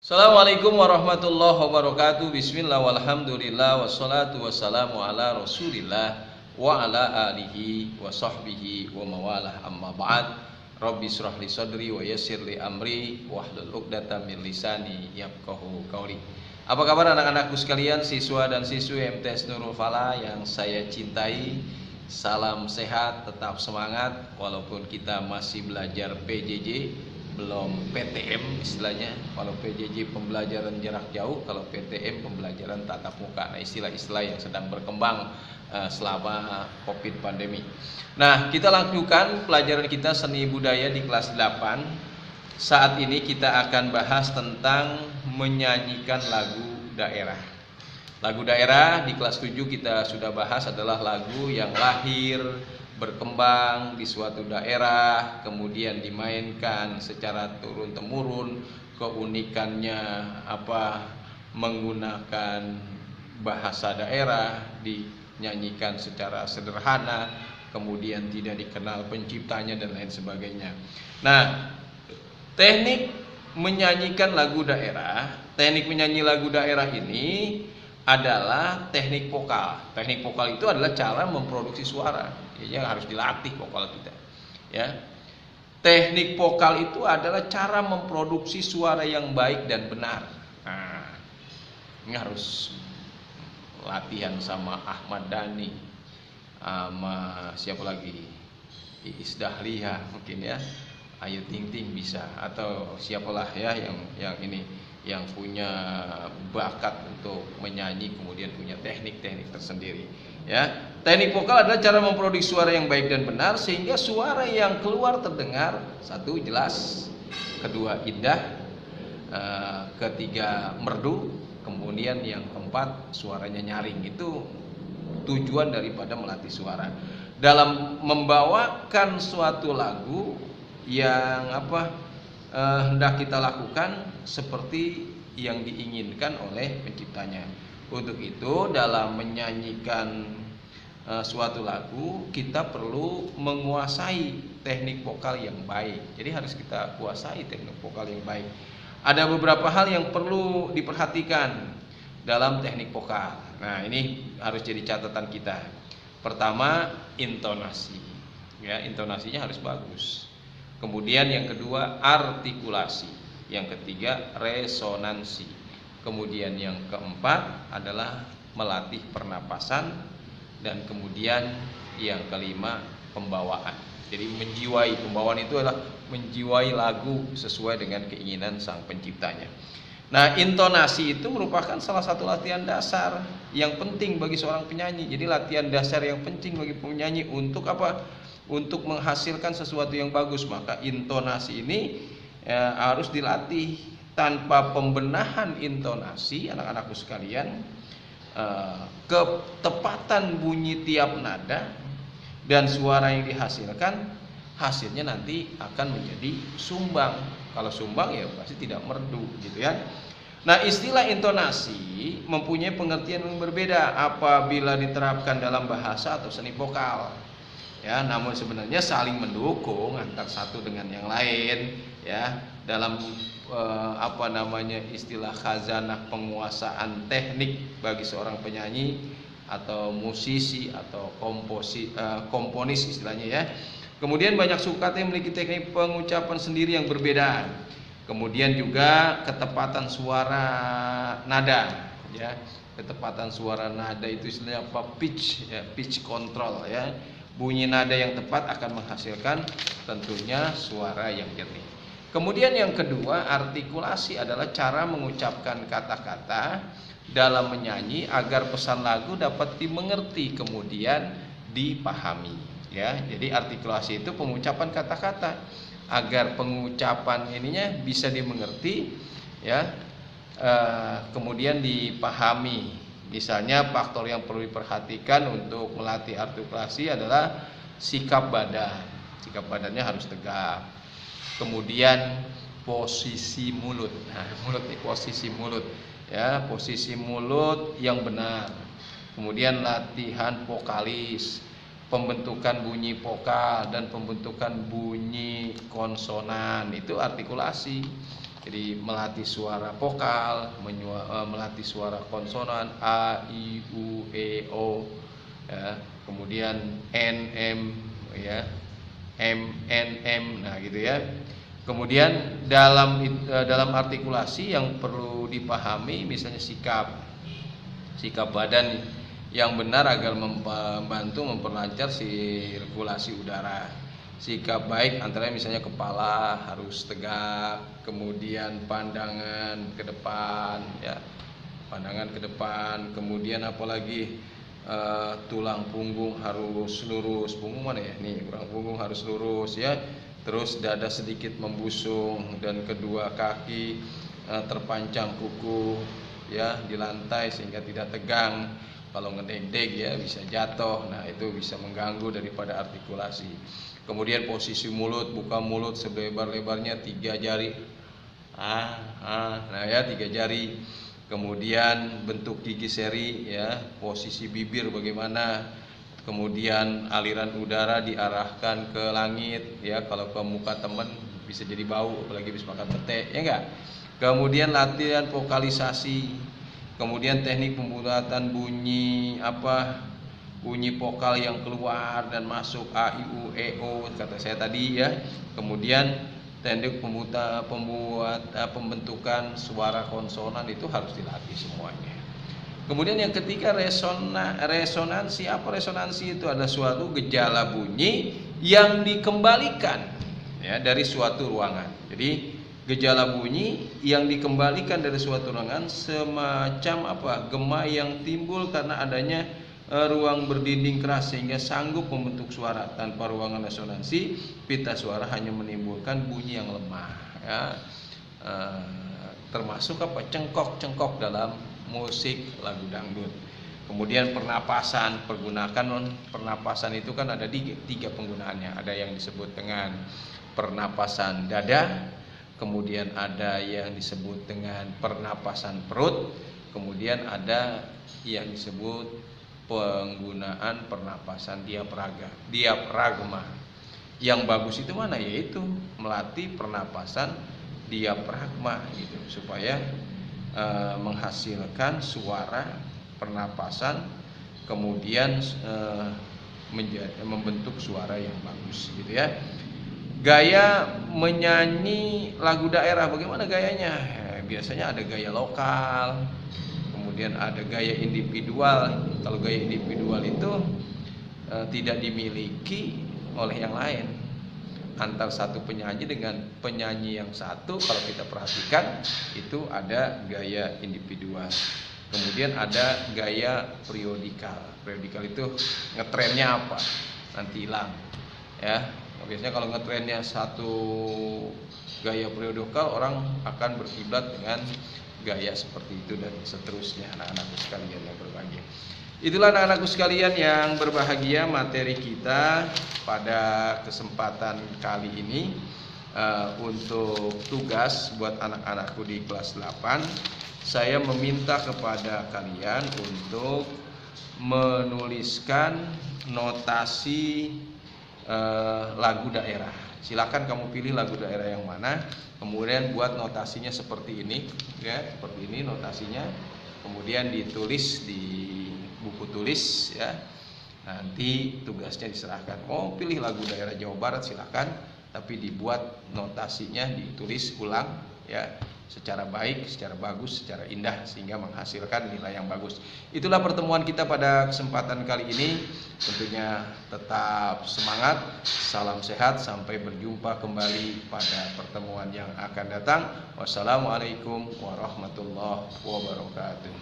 Assalamualaikum warahmatullahi wabarakatuh. Bismillah walhamdulillah wassalatu wassalamu ala rasulillah wa ala alihi wa sahbihi wa mawalah amma ba'd. Rabbi shrah li sadri wa yassir li amri wahlul 'uqdatam min lisani yafqahu qauli. Apa kabar anak-anakku sekalian, siswa dan siswi MTS Nurul Falah yang saya cintai? Salam sehat, tetap semangat walaupun kita masih belajar PJJ, belum PTM istilahnya. Kalau PJJ pembelajaran jarak jauh, kalau PTM pembelajaran tatap muka. Nah, istilah-istilah yang sedang berkembang selama Covid pandemi. Nah, kita lanjutkan pelajaran kita seni budaya di kelas 8. Saat ini kita akan bahas tentang menyanyikan lagu daerah. Lagu daerah di kelas 7 kita sudah bahas adalah lagu yang lahir, berkembang di suatu daerah, kemudian dimainkan secara turun-temurun, keunikannya apa, menggunakan bahasa daerah, dinyanyikan secara sederhana, kemudian tidak dikenal penciptanya dan lain sebagainya. Nah, teknik menyanyikan lagu daerah, teknik menyanyi lagu daerah ini adalah teknik vokal. Teknik vokal itu adalah cara memproduksi suara. Ya, harus dilatih vokal kita. Ya. Teknik vokal itu adalah cara memproduksi suara yang baik dan benar. Nah, ini harus latihan sama Ahmad Dhani, sama siapa lagi? Iis Dahlia mungkin ya. Ayu Ting Ting bisa, atau siapalah ya yang ini yang punya bakat untuk menyanyi, kemudian punya teknik-teknik tersendiri ya. Teknik vokal adalah cara memproduksi suara yang baik dan benar sehingga suara yang keluar terdengar, satu, jelas, kedua, indah, ketiga, merdu, kemudian yang keempat, suaranya nyaring. Itu tujuan daripada melatih suara dalam membawakan suatu lagu yang hendak kita lakukan seperti yang diinginkan oleh penciptanya. Untuk itu dalam menyanyikan suatu lagu kita perlu menguasai teknik vokal yang baik. Jadi harus kita kuasai teknik vokal yang baik. Ada beberapa hal yang perlu diperhatikan dalam teknik vokal. Nah, ini harus jadi catatan kita. Pertama, intonasi. Ya, intonasinya harus bagus. Kemudian yang kedua, artikulasi. Yang ketiga, resonansi. Kemudian yang keempat adalah melatih pernapasan. Dan kemudian yang kelima, pembawaan. Jadi menjiwai, pembawaan itu adalah menjiwai lagu sesuai dengan keinginan sang penciptanya. Nah, intonasi itu merupakan salah satu latihan dasar yang penting bagi seorang penyanyi. Jadi latihan dasar yang penting bagi penyanyi untuk apa? Untuk menghasilkan sesuatu yang bagus. Maka intonasi ini harus dilatih. Tanpa pembenahan intonasi, anak-anakku sekalian, ketepatan bunyi tiap nada dan suara yang dihasilkan, hasilnya nanti akan menjadi sumbang. Kalau sumbang ya pasti tidak merdu gitu ya. Nah, istilah intonasi mempunyai pengertian yang berbeda apabila diterapkan dalam bahasa atau seni vokal. Ya, namun sebenarnya saling mendukung antar satu dengan yang lain ya. Dalam istilah khazanah penguasaan teknik bagi seorang penyanyi atau musisi atau komponis istilahnya ya. Kemudian banyak suku kata yang memiliki teknik pengucapan sendiri yang berbeda. Kemudian juga ketepatan suara nada ya. Ketepatan suara nada itu istilahnya apa? Pitch ya, pitch control ya. Bunyi nada yang tepat akan menghasilkan tentunya suara yang jernih. Kemudian yang kedua, artikulasi adalah cara mengucapkan kata-kata dalam menyanyi agar pesan lagu dapat dimengerti kemudian dipahami ya. Jadi artikulasi itu pengucapan kata-kata agar pengucapan ininya bisa dimengerti ya, kemudian dipahami. Misalnya faktor yang perlu diperhatikan untuk melatih artikulasi adalah sikap badan. Sikap badannya harus tegap. Kemudian posisi mulut. Nah, posisi mulut ya, posisi mulut yang benar. Kemudian latihan vokalis, pembentukan bunyi vokal dan pembentukan bunyi konsonan, itu artikulasi. Jadi melatih suara vokal, melatih suara konsonan a, i, u, e, o, ya. Kemudian n, m, ya, m, n, m, nah gitu ya. Kemudian dalam artikulasi yang perlu dipahami, misalnya sikap badan yang benar agar membantu memperlancar sirkulasi udara. Sikap baik antara misalnya kepala harus tegak, kemudian pandangan ke depan, ya, pandangan ke depan, kemudian apalagi tulang punggung harus lurus. Punggung mana ya? Nih, tulang punggung harus lurus, ya. Terus dada sedikit membusung dan kedua kaki terpancang kuku, ya, di lantai sehingga tidak tegang. Kalau ngedeg-deg ya bisa jatuh. Nah, itu bisa mengganggu daripada artikulasi. Kemudian posisi mulut, buka mulut selebar-lebarnya 3 jari. Nah ya, 3 jari. Kemudian bentuk gigi seri, ya, posisi bibir bagaimana. Kemudian aliran udara diarahkan ke langit, ya, kalau ke muka teman bisa jadi bau, apalagi habis makan pete, ya enggak. Kemudian latihan vokalisasi, kemudian teknik pembuatan bunyi bunyi vokal yang keluar dan masuk a, i, u, e, o kata saya tadi, ya. Kemudian teknik pembentukan suara konsonan itu harus dilatih semuanya. Kemudian yang ketiga resonansi. Apa resonansi? Itu adalah suatu gejala bunyi yang dikembalikan, ya, dari suatu ruangan. Jadi gejala bunyi yang dikembalikan dari suatu ruangan semacam gema yang timbul karena adanya ruang berdinding keras sehingga sanggup membentuk suara. Tanpa ruangan resonansi, pita suara hanya menimbulkan bunyi yang lemah, ya. Termasuk cengkok dalam musik lagu dangdut. Kemudian pernapasan, pernapasan itu kan ada 3 penggunaannya. Ada yang disebut dengan pernapasan dada, kemudian ada yang disebut dengan pernapasan perut, kemudian ada yang disebut penggunaan pernapasan diafragma. Yang bagus itu mana? Yaitu melatih pernapasan diafragma gitu, supaya menghasilkan suara pernapasan, kemudian membentuk suara yang bagus gitu, ya. Gaya menyanyi lagu daerah, bagaimana gayanya? Biasanya ada gaya lokal, kemudian ada gaya individual. Kalau gaya individual itu tidak dimiliki oleh yang lain. Antar satu penyanyi dengan penyanyi yang satu, kalau kita perhatikan itu ada gaya individual. Kemudian ada gaya periodikal. Periodikal itu ngetrennya apa? Nanti hilang, ya. Biasanya kalau ngetrennya satu gaya periodikal, orang akan berkiblat dengan gaya seperti itu dan seterusnya. Anak-anakku sekalian yang berbahagia, itulah anak-anakku sekalian yang berbahagia, materi kita pada kesempatan kali ini untuk tugas buat anak-anakku di kelas 8. Saya meminta kepada kalian untuk menuliskan notasi lagu daerah. Silakan kamu pilih lagu daerah yang mana, kemudian buat notasinya seperti ini, ya, seperti ini notasinya. Kemudian ditulis di buku tulis, ya. Nanti tugasnya diserahkan. Mau pilih lagu daerah Jawa Barat silakan, tapi dibuat notasinya, ditulis ulang, ya, secara baik, secara bagus, secara indah, sehingga menghasilkan nilai yang bagus. Itulah pertemuan kita pada kesempatan kali ini. Tentunya tetap semangat, salam sehat, sampai berjumpa kembali pada pertemuan yang akan datang. Wassalamualaikum warahmatullahi wabarakatuh.